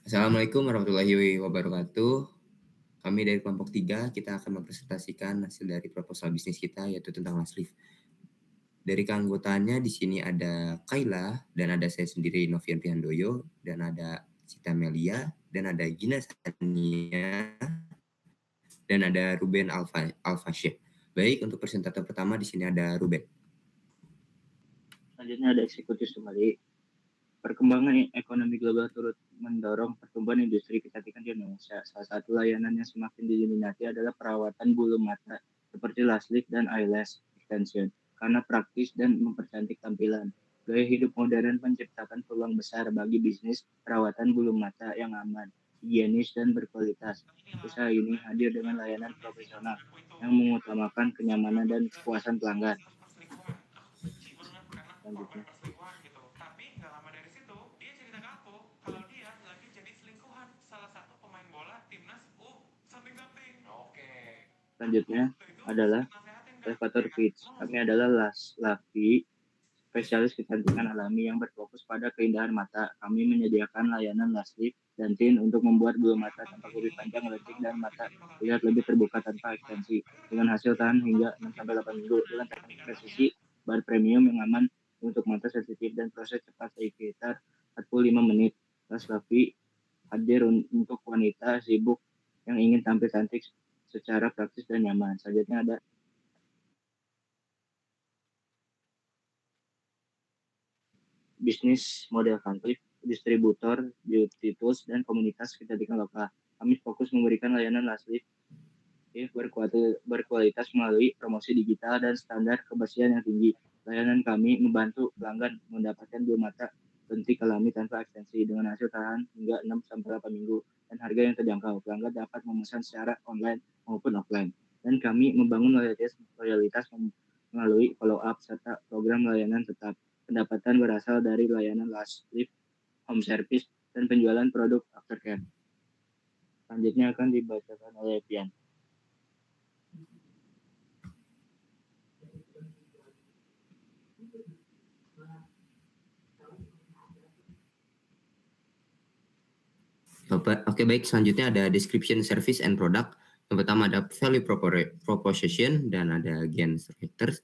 Assalamualaikum warahmatullahi wabarakatuh. Kami dari kelompok 3, kita akan mempresentasikan hasil dari proposal bisnis kita, yaitu tentang Lasleaf. Dari keanggotaannya di sini ada Kayla, dan ada saya sendiri Novian Pihandoyo, dan ada Cita Melia, dan ada Gina Sania, dan ada Ruben Alfasyeh. Baik, untuk presentator pertama di sini ada Ruben. Selanjutnya ada eksekutif summary. Perkembangan ekonomi global turut mendorong pertumbuhan industri kecantikan di Indonesia. Salah satu layanan yang semakin diminati adalah perawatan bulu mata seperti lasik dan eyelash extension karena praktis dan mempercantik tampilan. Gaya hidup modern menciptakan peluang besar bagi bisnis perawatan bulu mata yang aman, higienis, dan berkualitas. Usaha ini hadir dengan layanan profesional yang mengutamakan kenyamanan dan kepuasan pelanggan. Selanjutnya. Gitu. Tapi nggak lama dari situ dia cerita ke aku kalau dia lagi jadi selingkuhan salah satu pemain bola timnas something. Oke. Selanjutnya adalah Elevator Pitch. Kami adalah laki spesialis kecantikan alami yang berfokus pada keindahan mata. Kami menyediakan layanan lasik dan tint untuk membuat bulu mata tampak lebih panjang, lentik, dan mata terlihat lebih terbuka tanpa ekstensi. Dengan hasil tahan hingga 6-8 minggu dengan teknik presisi, bar premium yang aman untuk mata sensitif dan proses cepat sekitar 45 menit. Las Lavi hadir untuk wanita sibuk yang ingin tampil cantik secara praktis dan nyaman. Selanjutnya ada bisnis model country, distributor, beauty tools, dan komunitas kecantikan lokal. Kami fokus memberikan layanan lasik berkualitas melalui promosi digital dan standar kebersihan yang tinggi. Layanan kami membantu pelanggan mendapatkan bulu mata lentik alami tanpa ekstensi dengan hasil tahan hingga 6-8 minggu dan harga yang terjangkau. Pelanggan dapat memesan secara online maupun offline. Dan kami membangun loyalitas melalui follow up serta program layanan tetap. Pendapatan berasal dari layanan last lift, home service, dan penjualan produk aftercare. Selanjutnya akan dibacakan oleh Pian. Oke, baik. Selanjutnya ada description, service, and product. Yang pertama ada value proposition dan ada gain factors.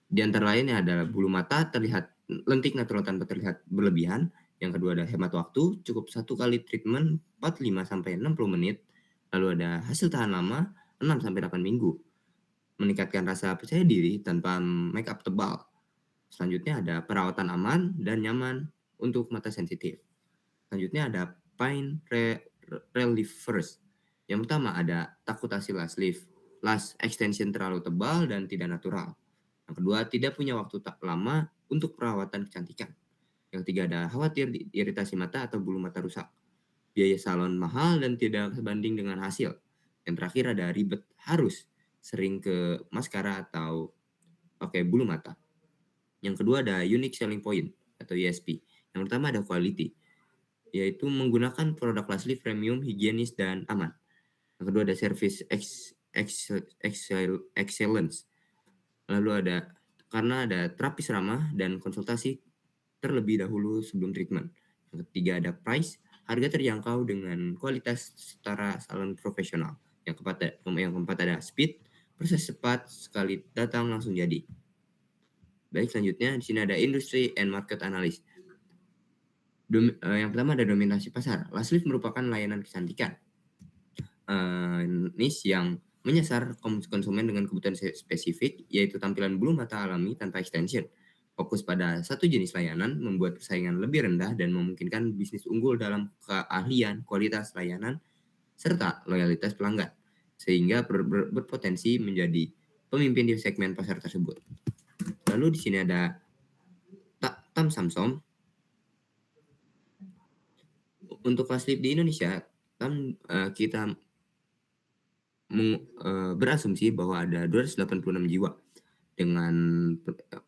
Di antara lainnya adalah bulu mata terlihat lentik natural tanpa terlihat berlebihan. Yang kedua ada hemat waktu, cukup 1 kali treatment 45-60 menit. Lalu ada hasil tahan lama 6-8 minggu. Meningkatkan rasa percaya diri tanpa make up tebal. Selanjutnya ada perawatan aman dan nyaman untuk mata sensitif. Selanjutnya ada pain relievers. Yang pertama ada takutasi lash lift. Lash extension terlalu tebal dan tidak natural. Yang kedua, tidak punya waktu tak lama untuk perawatan kecantikan. Yang ketiga ada khawatir iritasi mata atau bulu mata rusak. Biaya salon mahal dan tidak sebanding dengan hasil. Yang terakhir ada ribet, harus sering ke maskara atau pakai bulu mata. Yang kedua ada unique selling point atau USP. Yang pertama ada quality, yaitu menggunakan produk Lasleaf premium, higienis, dan aman. Yang kedua ada service excellence. Lalu ada karena ada terapis ramah dan konsultasi terlebih dahulu sebelum treatment. Yang ketiga ada price, harga terjangkau dengan kualitas setara salon profesional. Yang keempat ada speed, proses cepat, sekali datang langsung jadi. Baik, selanjutnya di sini ada industry and market analysis. Yang pertama ada dominasi pasar. Lasleaf merupakan layanan kecantikan niche yang menyasar konsumen dengan kebutuhan spesifik, yaitu tampilan bulu mata alami tanpa extension. Fokus pada satu jenis layanan, membuat persaingan lebih rendah dan memungkinkan bisnis unggul dalam keahlian, kualitas layanan, serta loyalitas pelanggan, sehingga berpotensi menjadi pemimpin di segmen pasar tersebut. Lalu di sini ada Tam Samsom. Untuk Lasleaf di Indonesia, kita berasumsi bahwa ada 286 jiwa dengan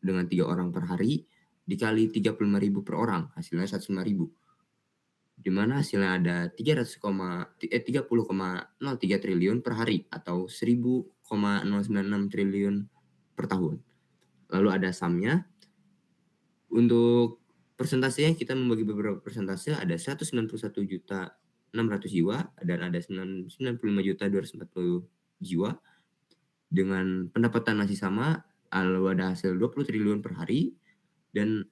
3 orang per hari dikali 35.000 per orang, hasilnya 105.000. Di mana hasilnya ada 30,03 triliun per hari atau 10,096 triliun per tahun. Lalu ada SAM-nya. Untuk Persentasenya kita membagi beberapa persentase, ada 191.600.000 jiwa dan ada 95.240 jiwa dengan pendapatan masih sama, lalu ada hasil 20 triliun per hari, dan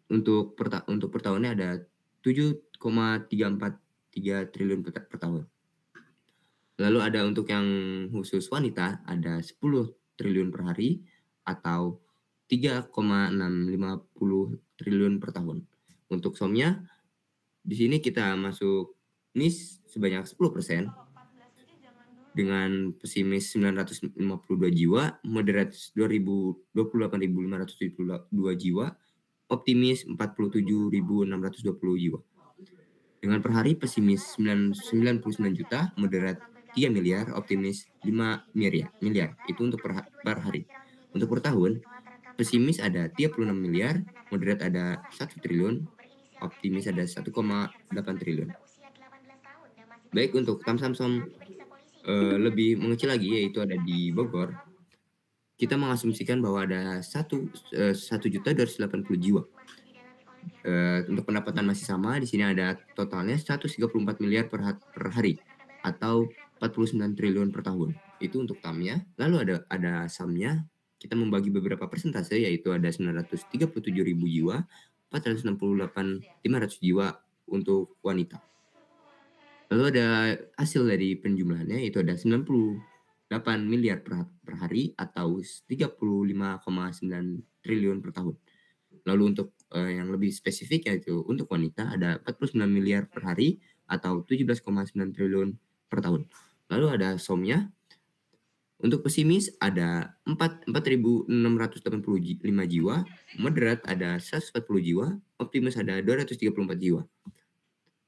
untuk per tahunnya ada 7,343 triliun per tahun. Lalu ada untuk yang khusus wanita ada 10 triliun per hari atau 3,650 triliun per tahun. Untuk somnya di sini kita masuk niche sebanyak 10% dengan pesimis 952 jiwa, moderate 28.572 jiwa, optimis 47.620 jiwa. Dengan per hari pesimis 99 juta, moderat 3 miliar, optimis 5 miliar. Itu untuk per hari. Untuk per tahun, pesimis ada 36 miliar, moderat ada 1 triliun, optimis ada 1,8 triliun. Baik, untuk Tamsamsom lebih mengecil lagi, yaitu ada di Bogor. Kita mengasumsikan bahwa ada 1.280 jiwa. Untuk pendapatan masih sama, di sini ada totalnya 134 miliar per hari atau 49 triliun per tahun. Itu untuk tamnya. Lalu ada samnya, kita membagi beberapa persentase, yaitu ada 937.000 jiwa, 468.500 jiwa untuk wanita. Lalu ada hasil dari penjumlahannya, yaitu ada 98 miliar per hari atau 35,9 triliun per tahun. Lalu untuk yang lebih spesifik, yaitu untuk wanita ada 49 miliar per hari atau 17,9 triliun per tahun. Lalu ada somnya. Untuk pesimis ada 4.685 jiwa, moderat ada 140 jiwa, optimis ada 234 jiwa.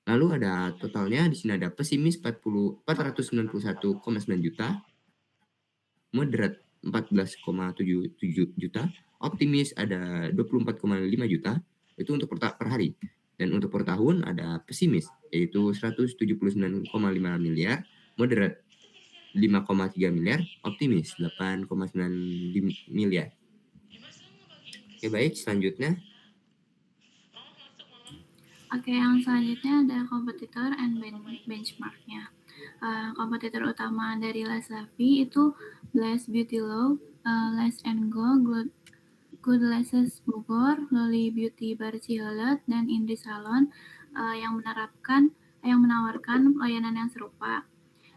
Lalu ada totalnya, di sini ada pesimis 491,9 juta, moderat 14,77 juta, optimis ada 24,5 juta, itu untuk per hari. Dan untuk per tahun ada pesimis, yaitu 179,5 miliar, moderat 5,3 miliar, optimis 8,9 miliar. Oke, baik, selanjutnya. Oke, yang selanjutnya ada kompetitor and benchmarknya. Kompetitor utama dari Lasavi itu Bless Beauty Law, Lash and Go, Good Lashes Bogor, Loli Beauty Bar Cihelet, dan Indri Salon yang menawarkan layanan yang serupa.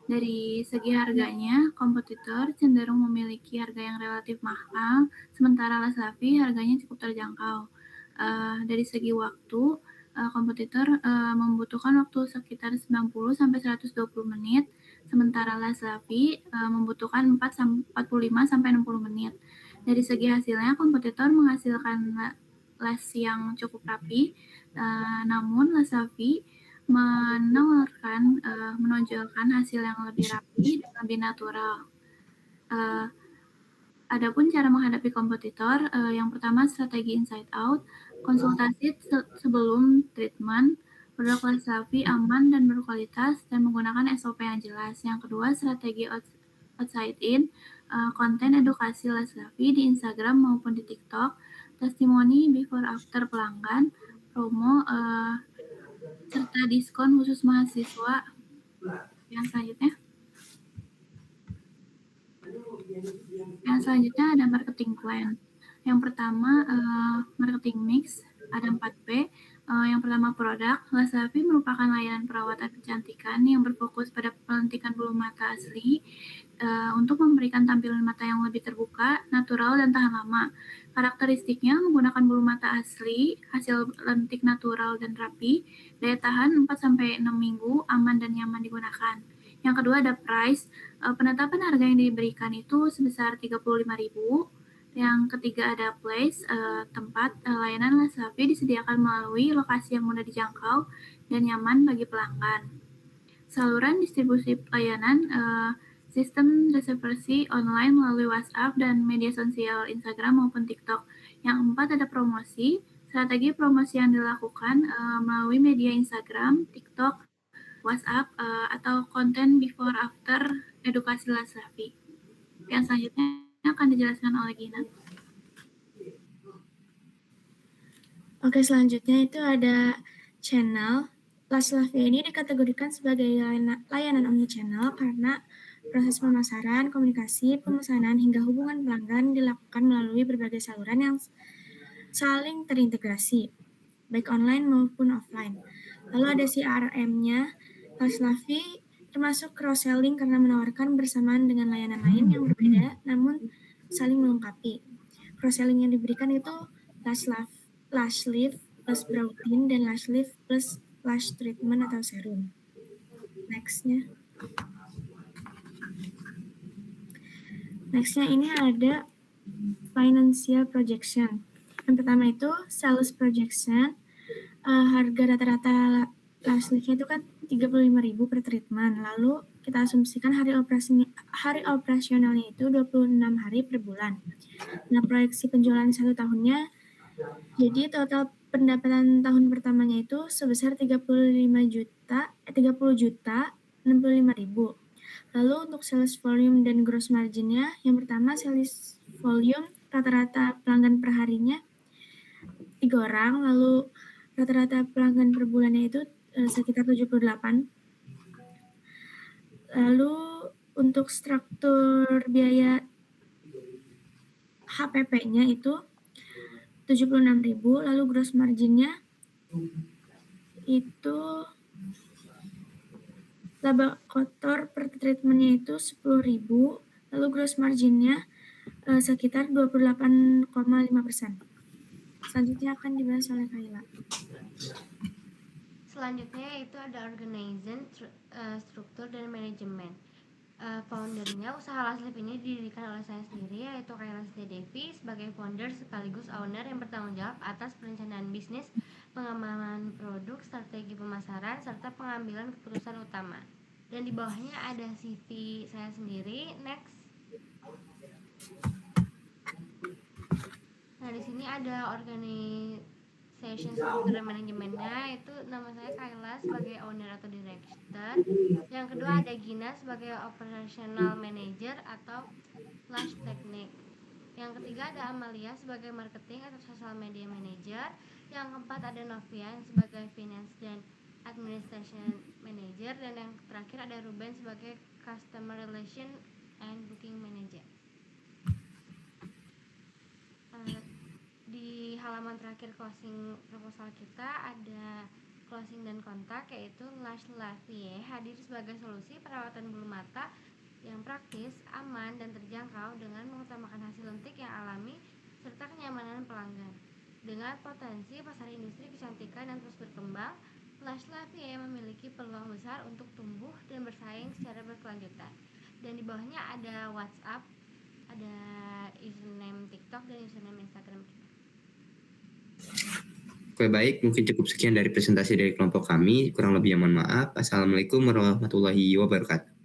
Dari segi harganya, kompetitor cenderung memiliki harga yang relatif mahal, sementara Lasavi harganya cukup terjangkau. Dari segi waktu, kompetitor membutuhkan waktu sekitar 90 sampai 120 menit, sementara Lasavi membutuhkan 45 sampai 60 menit. Dari segi hasilnya, kompetitor menghasilkan lash yang cukup rapi, namun Lasavi menonjolkan hasil yang lebih rapi dan lebih natural. Adapun cara menghadapi kompetitor, yang pertama strategi inside out, konsultasi sebelum treatment, produk Lasavi aman dan berkualitas dan menggunakan SOP yang jelas. Yang kedua strategi outside in, konten edukasi Lasavi di Instagram maupun di TikTok, testimoni before after pelanggan, promo, serta diskon khusus mahasiswa. Yang selanjutnya ada marketing plan. Yang pertama marketing mix, ada 4P. Yang pertama produk. Lasavi merupakan layanan perawatan kecantikan yang berfokus pada pelantikan bulu mata asli untuk memberikan tampilan mata yang lebih terbuka, natural, dan tahan lama. Karakteristiknya menggunakan bulu mata asli, hasil lentik natural dan rapi, daya tahan 4-6 minggu, aman dan nyaman digunakan. Yang kedua ada price. Penetapan harga yang diberikan itu sebesar 35.000. Yang ketiga ada place, tempat. Layanan Lasavi disediakan melalui lokasi yang mudah dijangkau dan nyaman bagi pelanggan. Saluran distribusi layanan, sistem reservasi online melalui WhatsApp dan media sosial Instagram maupun TikTok. Yang keempat ada promosi. Strategi promosi yang dilakukan melalui media Instagram, TikTok, WhatsApp, atau konten before after edukasi Lasavi. Yang selanjutnya akan dijelaskan oleh Gina. Oke, selanjutnya itu ada channel. Laslavia ini dikategorikan sebagai layanan omnichannel karena proses pemasaran, komunikasi, pemesanan, hingga hubungan pelanggan dilakukan melalui berbagai saluran yang saling terintegrasi, baik online maupun offline. Lalu ada CRM-nya. Laslavia termasuk cross-selling karena menawarkan bersamaan dengan layanan lain yang berbeda, namun saling melengkapi. Cross-selling yang diberikan itu lash lift plus protein dan lash lift plus lash treatment atau serum. Next-nya ini ada financial projection. Yang pertama itu sales projection. Harga rata-rata lash liftnya itu kan 35.000 per treatment. Lalu kita asumsikan hari operasionalnya itu 26 hari per bulan. Nah, proyeksi penjualan 1 tahunnya, jadi total pendapatan tahun pertamanya itu sebesar 30 juta 65.000. Lalu untuk sales volume dan gross marginnya, yang pertama sales volume rata-rata pelanggan per harinya 3 orang, lalu rata-rata pelanggan per bulannya itu sekitar 78. Lalu untuk struktur biaya HPP-nya itu 76.000, lalu gross marginnya itu laba kotor per treatmentnya itu 10.000, lalu gross marginnya sekitar 28,5%. Selanjutnya akan dibahas oleh Kayla. Selanjutnya itu ada organization, struktur dan manajemen. Foundernya, usaha Laslift ini didirikan oleh saya sendiri, yaitu Kayla Devi sebagai founder sekaligus owner yang bertanggung jawab atas perencanaan bisnis, pengembangan produk, strategi pemasaran, serta pengambilan keputusan utama. Dan di bawahnya ada CV saya sendiri. Next. Nah, di sini ada organization struktur dan manajemennya, itu nama saya Kayla sebagai owner atau director. Yang kedua ada Gina sebagai operational manager atau lash technique. Yang ketiga ada Amalia sebagai marketing atau social media manager. Yang keempat ada Novian sebagai finance dan administration manager. Dan yang terakhir ada Ruben sebagai customer relation and booking manager. Di halaman terakhir closing proposal kita ada closing dan kontak, yaitu Laslavia hadir sebagai solusi perawatan bulu mata yang praktis, aman, dan terjangkau dengan mengutamakan hasil lentik yang alami serta kenyamanan pelanggan. Dengan potensi pasar industri kecantikan yang terus berkembang, Laslavia memiliki peluang besar untuk tumbuh dan bersaing secara berkelanjutan. Dan di bawahnya ada WhatsApp, ada username TikTok dan username Instagram kita. Oke, baik, mungkin cukup sekian dari presentasi dari kelompok kami. Kurang lebih mohon maaf. Assalamualaikum warahmatullahi wabarakatuh.